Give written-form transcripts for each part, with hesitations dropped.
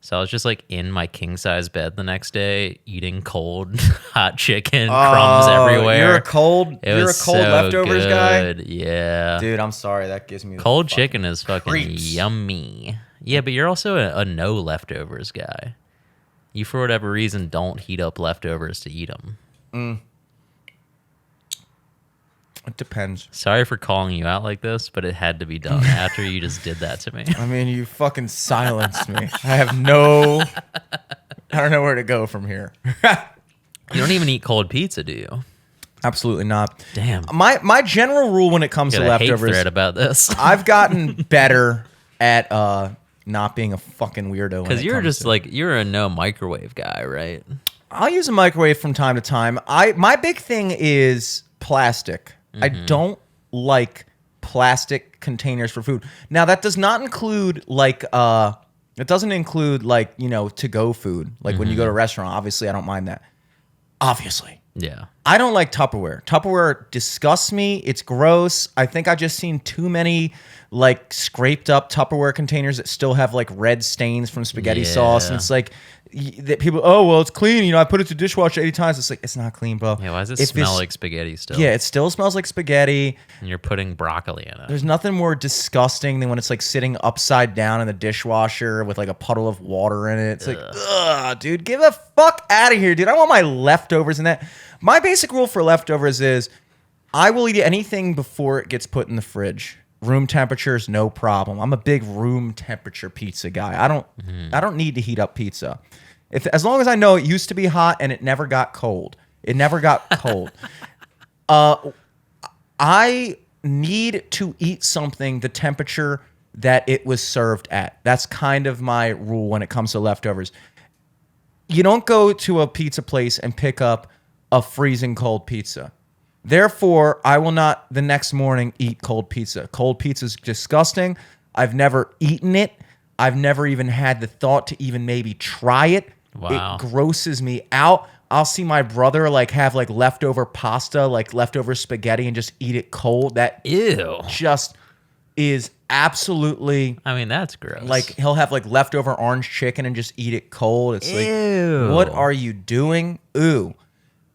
So I was just like in my king size bed the next day, eating cold hot chicken, crumbs everywhere. You're a cold So leftovers guy? Yeah. Dude, I'm sorry. That gives me the Cold fucking chicken is fucking creeps. yummy. Yeah, but you're also a no leftovers guy. You, for whatever reason, don't heat up leftovers to eat them. It depends. Sorry for calling you out like this, but it had to be done after you just did that to me. I mean, you fucking silenced me. I don't know where to go from here. You don't even eat cold pizza, do you? Absolutely not. Damn. My general rule when it comes to Got a hate leftovers, thread about this. I've gotten better at not being a fucking weirdo. Because you're just like, you're a no microwave guy, right? I'll use a microwave from time to time. My big thing is plastic. I don't like plastic containers for food. Now that does not include like it doesn't include like, you know, to-go food. Like when you go to a restaurant, obviously I don't mind that. Obviously. Yeah. I don't like Tupperware. Tupperware disgusts me. It's gross. I think I just seen too many like scraped up Tupperware containers that still have like red stains from spaghetti sauce. And it's like that people, oh, well, it's clean. You know, I put it to dishwasher 80 times. It's like, it's not clean, bro. Yeah, why does it smell like spaghetti still? Yeah, it still smells like spaghetti. And you're putting broccoli in it. There's nothing more disgusting than when it's like sitting upside down in the dishwasher with like a puddle of water in it. It's like, ugh, dude, get the fuck out of here, dude. I want my leftovers in that. My basic rule for leftovers is I will eat anything before it gets put in the fridge. Room temperature is no problem. I'm a big room temperature pizza guy. I don't need to heat up pizza. As long as I know it used to be hot and it never got cold. It never got cold. I need to eat something the temperature that it was served at. That's kind of my rule when it comes to leftovers. You don't go to a pizza place and pick up a freezing cold pizza. Therefore, I will not the next morning eat cold pizza. Cold pizza is disgusting. I've never eaten it. I've never even had the thought to even maybe try it. Wow. It grosses me out. I'll see my brother like have like leftover pasta, like leftover spaghetti and just eat it cold. That Ew. just is absolutely, I mean, that's gross. like he'll have like leftover orange chicken and just eat it cold. It's Ew. like, what are you doing? Ooh.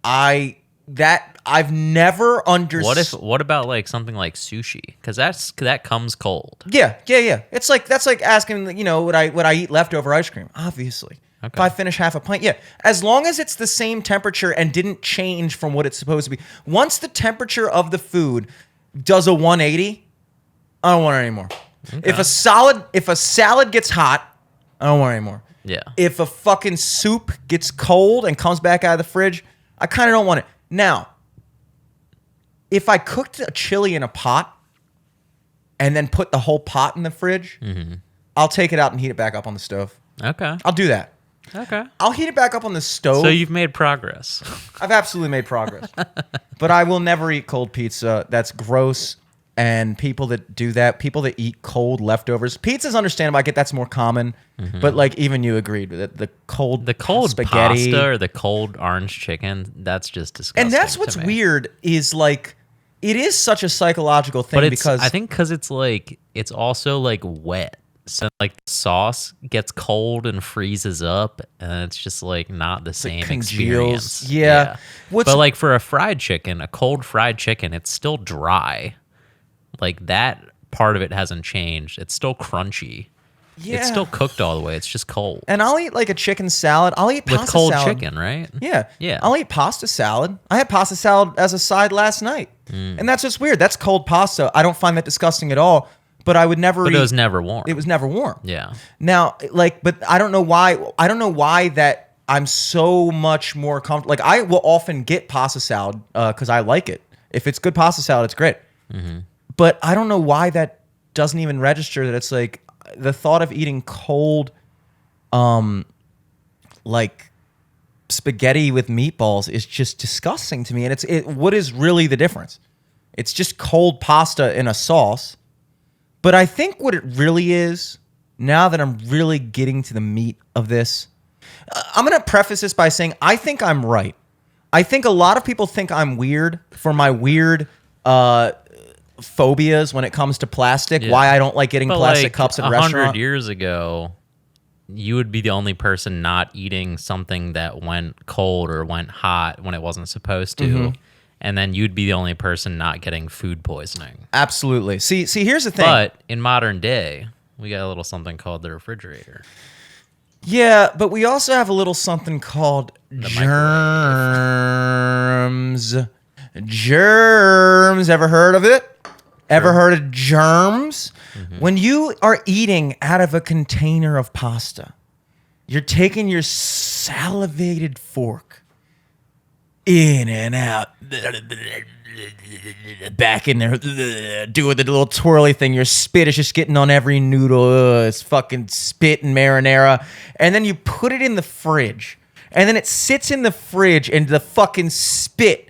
I've never understood. What about like something like sushi? Because that comes cold. Yeah. It's like that's like asking, you know, would I eat leftover ice cream? Obviously. Okay. If I finish half a pint, yeah. As long as it's the same temperature and didn't change from what it's supposed to be. Once the temperature of the food does a 180, I don't want it anymore. Okay. If a salad gets hot, I don't want it anymore. Yeah. If a fucking soup gets cold and comes back out of the fridge, I kind of don't want it. Now, if I cooked a chili in a pot and then put the whole pot in the fridge, I'll take it out and heat it back up on the stove. Okay. I'll do that. Okay. I'll heat it back up on the stove. So you've made progress. I've absolutely made progress. But I will never eat cold pizza. That's gross. And people that do that, people that eat cold leftovers, pizza's understandable. I get that's more common. But like even you agreed with it. The cold spaghetti pasta or the cold orange chicken, that's just disgusting. And that's what's weird is like it is such a psychological thing but because I think because it's like it's also like wet. So like the sauce gets cold and freezes up, and it's just like not the same experience. Yeah. But like for a fried chicken, a cold fried chicken, it's still dry. Like that part of it hasn't changed. It's still crunchy. Yeah. It's still cooked all the way. It's just cold. And I'll eat like a chicken salad. I'll eat pasta with cold salad. chicken, right? Yeah. Yeah. I'll eat pasta salad. I had pasta salad as a side last night. And that's just weird. That's cold pasta. I don't find that disgusting at all. But I would never eat. But it was never warm. It was never warm. Yeah. Now, like, but I don't know why. I don't know why that I'm so much more comfortable. Like, I will often get pasta salad because I like it. If it's good pasta salad, it's great. But I don't know why that doesn't even register that it's like the thought of eating cold, like spaghetti with meatballs is just disgusting to me. And what is really the difference? It's just cold pasta in a sauce. But I think what it really is, now that I'm really getting to the meat of this, I'm going to preface this by saying I think I'm right. I think a lot of people think I'm weird for my weird phobias when it comes to plastic, why I don't like getting plastic cups at restaurants. 100 years ago, you would be the only person not eating something that went cold or went hot when it wasn't supposed to. And then you'd be the only person not getting food poisoning. Absolutely. See, here's the thing. But in modern day, we got a little something called the refrigerator. Yeah, but we also have a little something called germs. Germs. Ever heard of it? Ever heard of germs? When you are eating out of a container of pasta, you're taking your salivated fork in and out, back in there, doing the little twirly thing. Your spit is just getting on every noodle. It's fucking spit and marinara. And then you put it in the fridge. And then it sits in the fridge and the fucking spit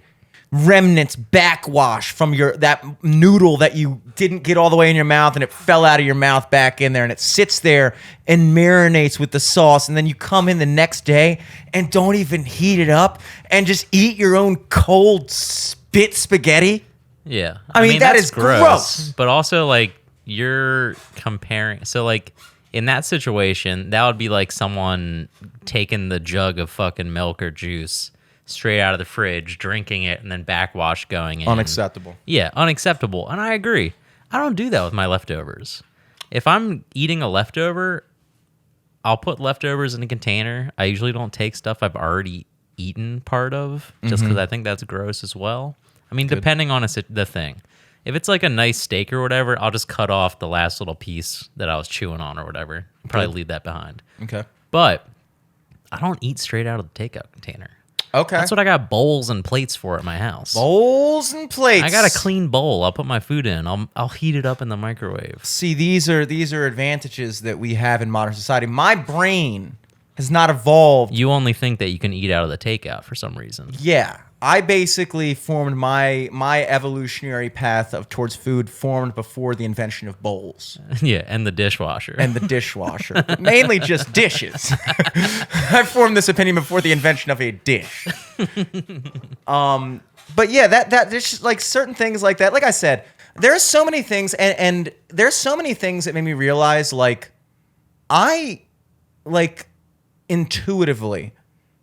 remnants backwash from that noodle that you didn't get all the way in your mouth and it fell out of your mouth back in there, and it sits there and marinates with the sauce, and then you come in the next day and don't even heat it up and just eat your own cold spit spaghetti. Yeah. I mean that that's is gross. But also, like, you're comparing. So, like, in that situation, that would be like someone taking the jug of fucking milk or juice straight out of the fridge, drinking it, and then backwash going in. Unacceptable. Yeah, unacceptable. And I agree. I don't do that with my leftovers. If I'm eating a leftover, I'll put leftovers in a container. I usually don't take stuff I've already eaten part of, just because I think that's gross as well. I mean, depending on the thing. If it's like a nice steak or whatever, I'll just cut off the last little piece that I was chewing on or whatever. Probably leave that behind. Okay. But I don't eat straight out of the takeout container. Okay. That's what I got bowls and plates for at my house. Bowls and plates. I got a clean bowl. I'll put my food in. I'll heat it up in the microwave. See, these are advantages that we have in modern society. My brain has not evolved. You only think that you can eat out of the takeout for some reason. Yeah. I basically formed my evolutionary path towards food formed before the invention of bowls. Yeah, and the dishwasher. And the dishwasher. Mainly just dishes. I formed this opinion before the invention of a dish. But yeah, that there's just like certain things like that. Like I said, there's so many things, and there's so many things that made me realize, like, I, like, intuitively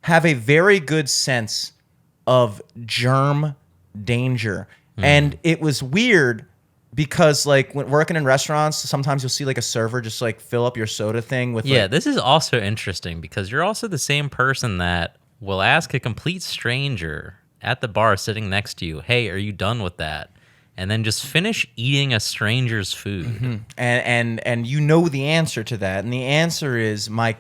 have a very good sense of germ danger. And it was weird because, like, when working in restaurants, sometimes you'll see like a server just like fill up your soda thing with this is also interesting because you're also the same person that will ask a complete stranger at the bar sitting next to you, hey, are you done with that? And then just finish eating a stranger's food. And you know the answer to that. And the answer is my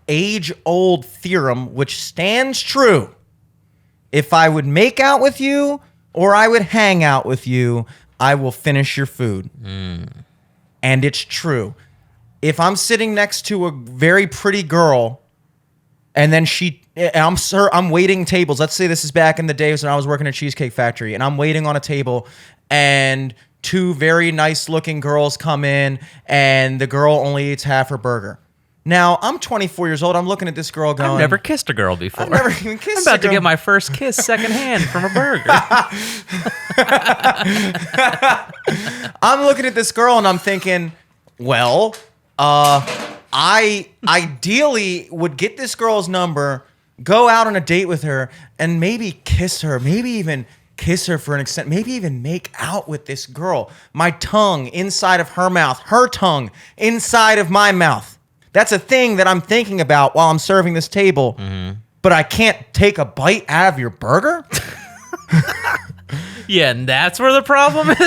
age-old theorem, which stands true. If I would make out with you or I would hang out with you, I will finish your food. And it's true. If I'm sitting next to a very pretty girl and then I'm waiting tables. Let's say this is back in the days when I was working at Cheesecake Factory, and I'm waiting on a table and two very nice looking girls come in and the girl only eats half her burger. Now, I'm 24 years old. I'm looking at this girl going... I've never kissed a girl before. I've never even kissed I'm about to get my first kiss secondhand from a burger. I'm looking at this girl and I'm thinking, well, I ideally would get this girl's number, go out on a date with her, and maybe kiss her, maybe even kiss her for an extent, maybe even make out with this girl. My tongue inside of her mouth, her tongue inside of my mouth. That's a thing that I'm thinking about while I'm serving this table, but I can't take a bite out of your burger? Yeah, and that's where the problem is.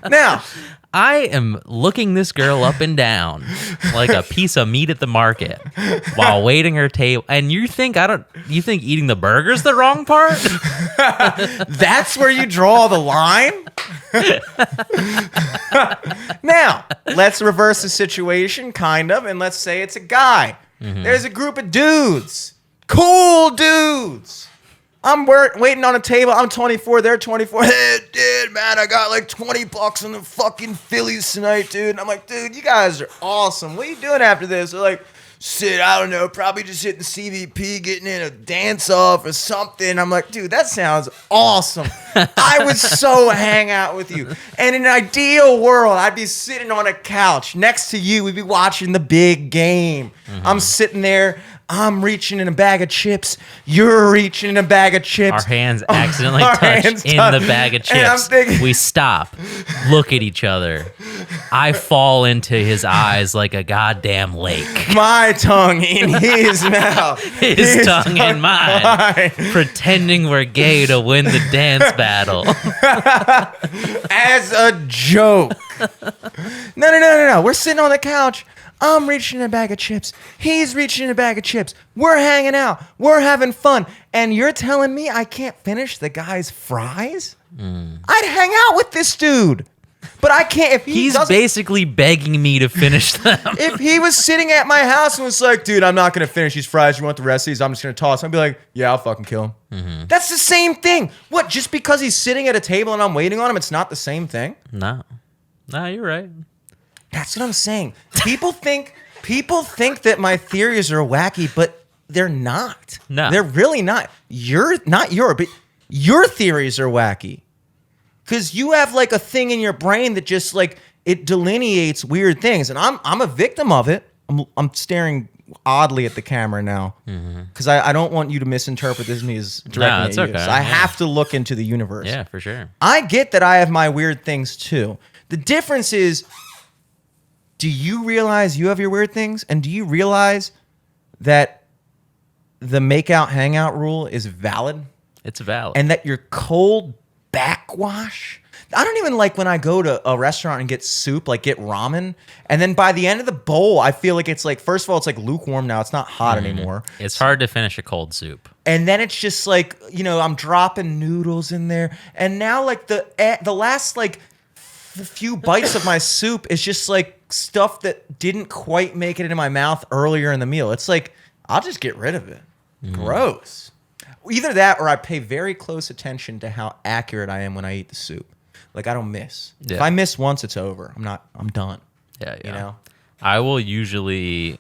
Now, I am looking this girl up and down like a piece of meat at the market while waiting her table. And you think eating the burger's the wrong part? that's where you draw the line? Now, let's reverse the situation, kind of, and let's say it's a guy. There's a group of dudes. Cool dudes. I'm waiting on a table. I'm 24. They're 24. Hey, dude, man, I got like $20 on the fucking Phillies tonight, dude. And I'm like, dude, you guys are awesome. What are you doing after this? They're like, I don't know, probably just hitting the CVP, getting in a dance off or something. I'm like, dude, that sounds awesome. I would so hang out with you. And in an ideal world, I'd be sitting on a couch next to you. We'd be watching the big game. I'm sitting there. I'm reaching in a bag of chips. You're reaching in a bag of chips. Our hands accidentally Our touch hands in touch. the bag of And I'm chips. thinking- We stop, look at each other. I fall into his eyes like a goddamn lake. My tongue in his mouth. His tongue in mine. Pretending we're gay to win the dance battle. As a joke. No. We're sitting on the couch. I'm reaching in a bag of chips. He's reaching in a bag of chips. We're hanging out. We're having fun. And you're telling me I can't finish the guy's fries? I'd hang out with this dude. But I can't. If He's basically begging me to finish them. if he was sitting at my house and was like, dude, I'm not going to finish these fries. You want the rest of these? I'm just going to toss them. I'd be like, yeah, I'll fucking kill him. That's the same thing. What, just because he's sitting at a table and I'm waiting on him, it's not the same thing? No, you're right. That's what I'm saying. People think that my theories are wacky, but they're not. No. They're really not. But your theories are wacky. Because you have like a thing in your brain that just like it delineates weird things. And I'm a victim of it. I'm staring oddly at the camera now. Because I don't want you to misinterpret this as directly at it's you. okay. So I have to look into the universe. Yeah, for sure. I get that I have my weird things too. The difference is, do you realize you have your weird things? And do you realize that the make out hangout rule is valid? It's valid. And that your cold backwash? I don't even like when I go to a restaurant and get soup, like get ramen. And then by the end of the bowl, I feel like it's like, first of all, it's like lukewarm now. It's not hot anymore. It's hard to finish a cold soup. And then it's just like, I'm dropping noodles in there. And now like the last like few bites of my soup is just like stuff that didn't quite make it into my mouth earlier in the meal. It's like, I'll just get rid of it. Gross. Either that or I pay very close attention to how accurate I am when I eat the soup. Like I don't miss. Yeah. If I miss once, it's over. I'm done. Yeah. You know? I'll usually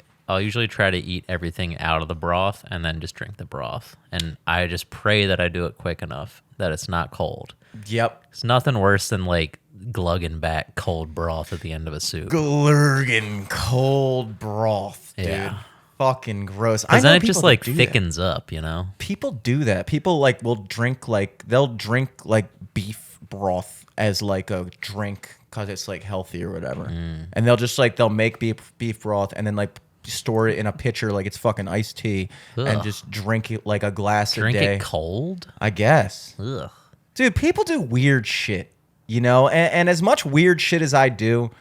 try to eat everything out of the broth and then just drink the broth. And I just pray that I do it quick enough that it's not cold. Yep. It's nothing worse than like glugging back cold broth at the end of a soup. Glurging cold broth, dude. Yeah. Fucking gross. Because then it just people like that do thickens up, you know? People do that. People like will drink like they'll drink like beef broth as like a drink because it's like healthy or whatever. And they'll just like they'll make beef broth and then like store it in a pitcher like it's fucking iced tea and Ugh. just drink it like a glass Drink a day. it cold? I guess. Ugh. Dude, people do weird shit, and as much weird shit as I do,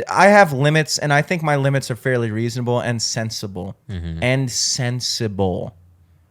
I have limits, and I think my limits are fairly reasonable and sensible. And sensible.